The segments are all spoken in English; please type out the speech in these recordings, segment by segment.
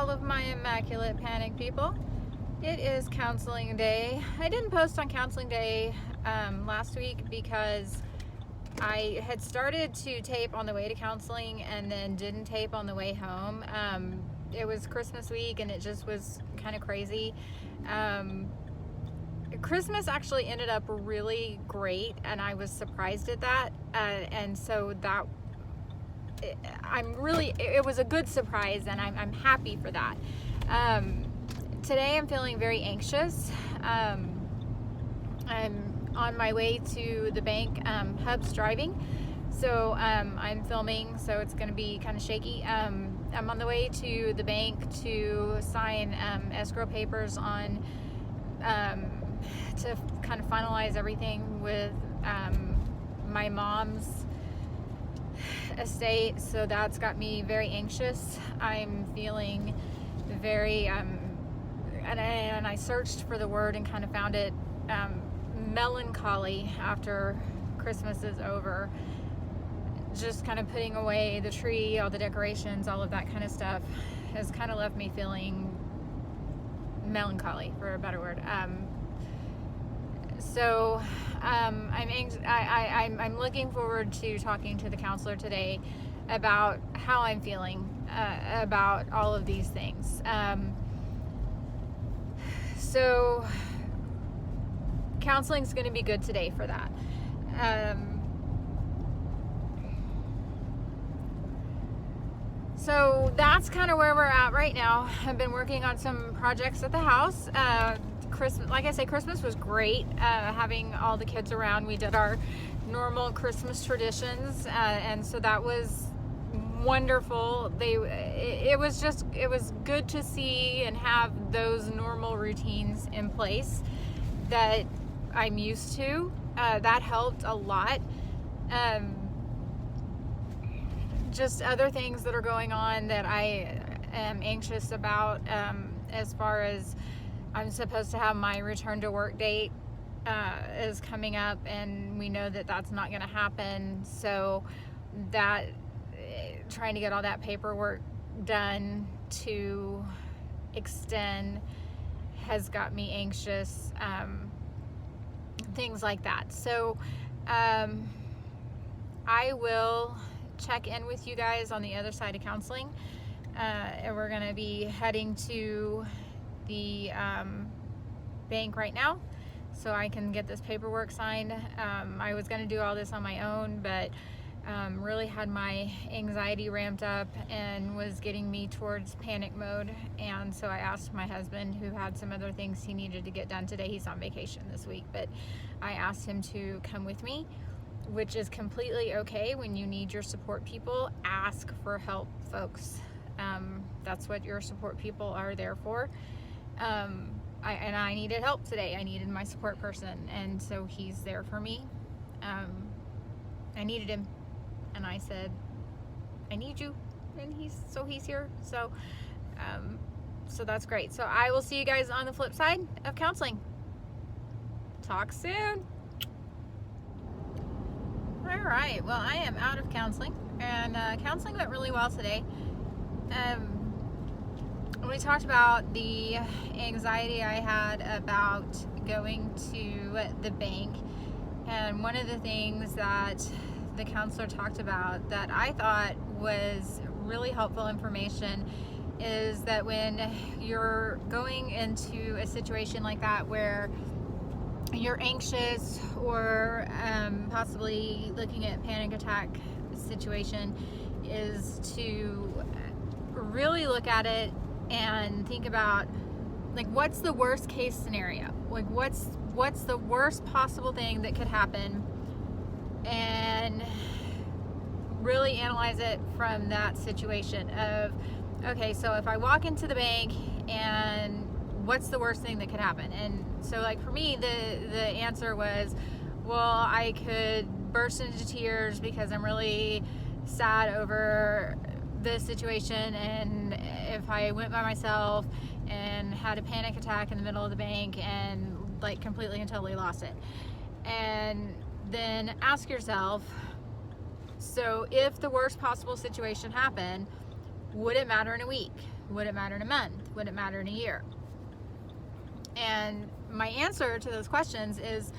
all of my immaculate panic people. It is counseling day. I didn't post on counseling day last week because I had started to tape on the way to counseling and then didn't tape on the way home. It was Christmas week and it just was kind of crazy. Christmas actually ended up really great and I was surprised at that. And so that it was a good surprise and I'm happy for that. Today I'm feeling very anxious. I'm on my way to the bank. Hub's driving, so I'm filming, so it's going to be kind of shaky. I'm on the way to the bank to sign escrow papers on to kind of finalize everything with my mom's estate, so that's got me very anxious. I'm feeling very and I searched for the word and kind of found it melancholy after Christmas is over. Just kind of putting away the tree, all the decorations, all of that kind of stuff has kind of left me feeling melancholy, for a better word. So I'm looking forward to talking to the counselor today about how I'm feeling about all of these things. So counseling is going to be good today for that. So that's kind of where we're at right now. I've been working on some projects at the house. Christmas, like I say, Christmas was great. Having all the kids around, we did our normal Christmas traditions, and so that was wonderful. It was good to see and have those normal routines in place that I'm used to. That helped a lot. Just other things that are going on that I am anxious about, as far as I'm supposed to have my return to work date is coming up, and we know that that's not going to happen. So that trying to get all that paperwork done to extend has got me anxious. Things like that. So I will check in with you guys on the other side of counseling, and we're going to be heading to the bank right now so I can get this paperwork signed. I was going to do all this on my own, but really had my anxiety ramped up and was getting me towards panic mode, and so I asked my husband, who had some other things he needed to get done today. He's on vacation this week, but I asked him to come with me, which is completely okay. When you need your support people, ask for help, folks. That's what your support people are there for. I needed help today. I needed my support person, and so he's there for me. I needed him, and I said, I need you, and he's here. So that's great. So I will see you guys on the flip side of counseling. Talk soon. All right, well, I am out of counseling, and counseling went really well today. We talked about the anxiety I had about going to the bank, and one of the things that the counselor talked about that I thought was really helpful information is that when you're going into a situation like that where you're anxious or possibly looking at panic attack situation, is to really look at it and think about, like, what's the worst case scenario? Like, what's the worst possible thing that could happen, and really analyze it from that situation of, okay, so if I walk into the bank, and what's the worst thing that could happen? And so, like, for me, the answer was, well, I could burst into tears because I'm really sad over the situation, and if I went by myself and had a panic attack in the middle of the bank and like completely and totally lost it. And then ask yourself, so if the worst possible situation happened, would it matter in a week? Would it matter in a month? Would it matter in a year? And my answer to those questions is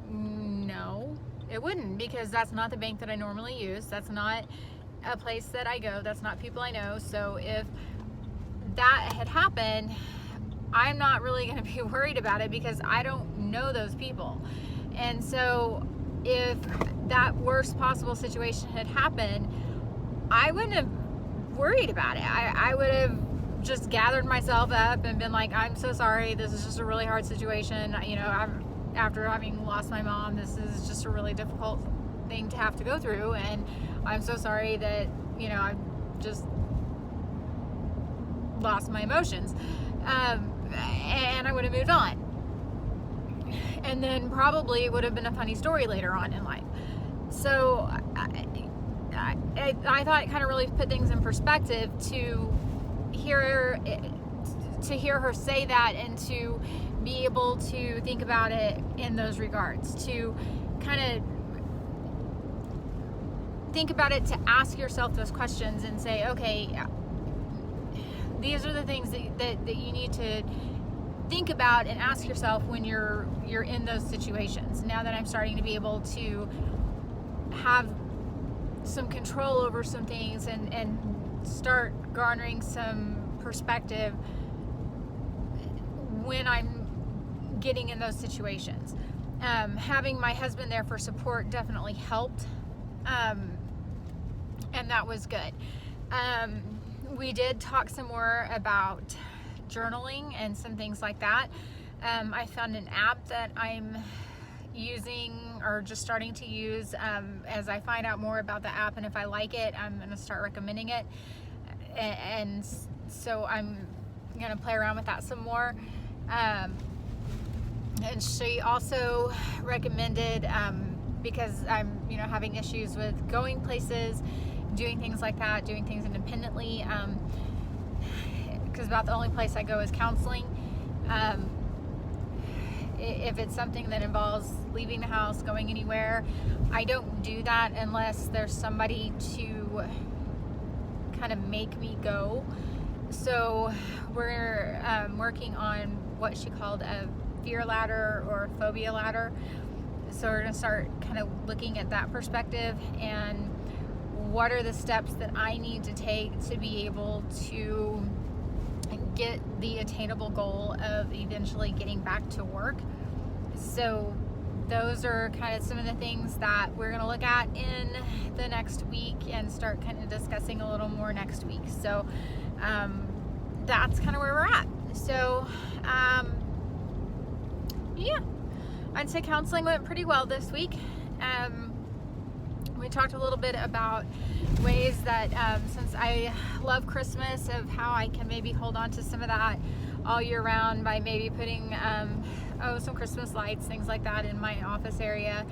no, it wouldn't, because that's not the bank that I normally use. That's not a place that I go. That's not people I know. So if that had happened, I'm not really going to be worried about it because I don't know those people. And so if that worst possible situation had happened, I wouldn't have worried about it. I would have just gathered myself up and been like, I'm so sorry, this is just a really hard situation. You know, after having lost my mom, this is just a really difficult thing to have to go through, and I'm so sorry that, you know, I've just lost my emotions. And I would have moved on. And then probably it would have been a funny story later on in life. So I thought it kind of really put things in perspective to hear her say that, and to be able to think about it in those regards, to kind of think about it, to ask yourself those questions and say, okay, these are the things that you need to think about and ask yourself when you're in those situations. Now that I'm starting to be able to have some control over some things and start garnering some perspective when I'm getting in those situations. Having my husband there for support definitely helped, and that was good. We did talk some more about journaling and some things like that. I found an app that I'm using, or just starting to use. As I find out more about the app and if I like it, I'm going to start recommending it. And so I'm going to play around with that some more. And she also recommended, because I'm, you know, having issues with going places, doing things like that, doing things independently, because about the only place I go is counseling. If it's something that involves leaving the house, going anywhere, I don't do that unless there's somebody to kind of make me go. So we're working on what she called a fear ladder or phobia ladder. So we're going to start kind of looking at that perspective, and what are the steps that I need to take to be able to get the attainable goal of eventually getting back to work. So those are kind of some of the things that we're going to look at in the next week and start kind of discussing a little more next week. So that's kind of where we're at. So yeah, I'd say counseling went pretty well this week. We talked a little bit about ways that, since I love Christmas, of how I can maybe hold on to some of that all year round by maybe putting some Christmas lights, things like that, in my office area.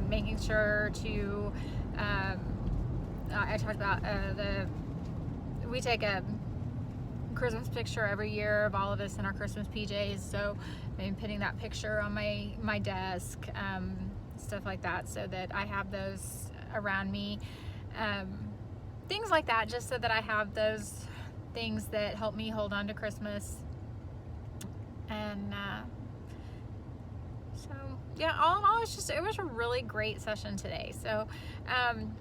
Making sure to, I talked about we take a Christmas picture every year of all of us in our Christmas PJs, so maybe putting that picture on my desk, stuff like that, so that I have those around me, things like that, just so that I have those things that help me hold on to Christmas. And so yeah, all in all, it was a really great session today. So I'm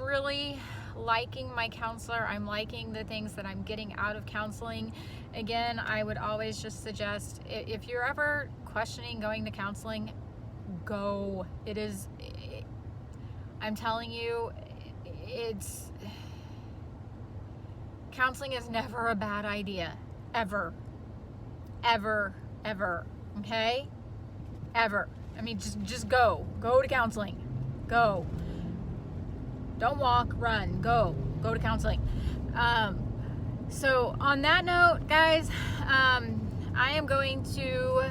really liking my counselor. I'm liking the things that I'm getting out of counseling. Again, I would always just suggest, if you're ever questioning going to counseling, go. I'm telling you, counseling is never a bad idea. Ever. Okay? Ever. I mean, just go. Go to counseling. Go. Don't walk, run. Go to counseling. So on that note, guys, I am going to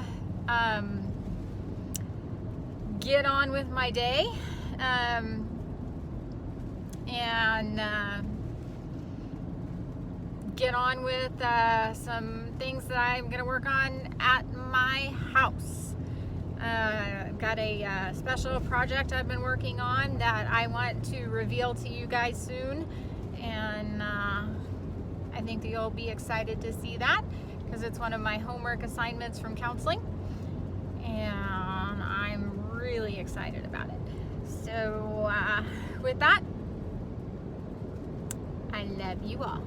get on with my day, and get on with some things that I'm going to work on at my house. Got a special project I've been working on that I want to reveal to you guys soon, and I think that you'll be excited to see that because it's one of my homework assignments from counseling, and I'm really excited about it. So with that, I love you all.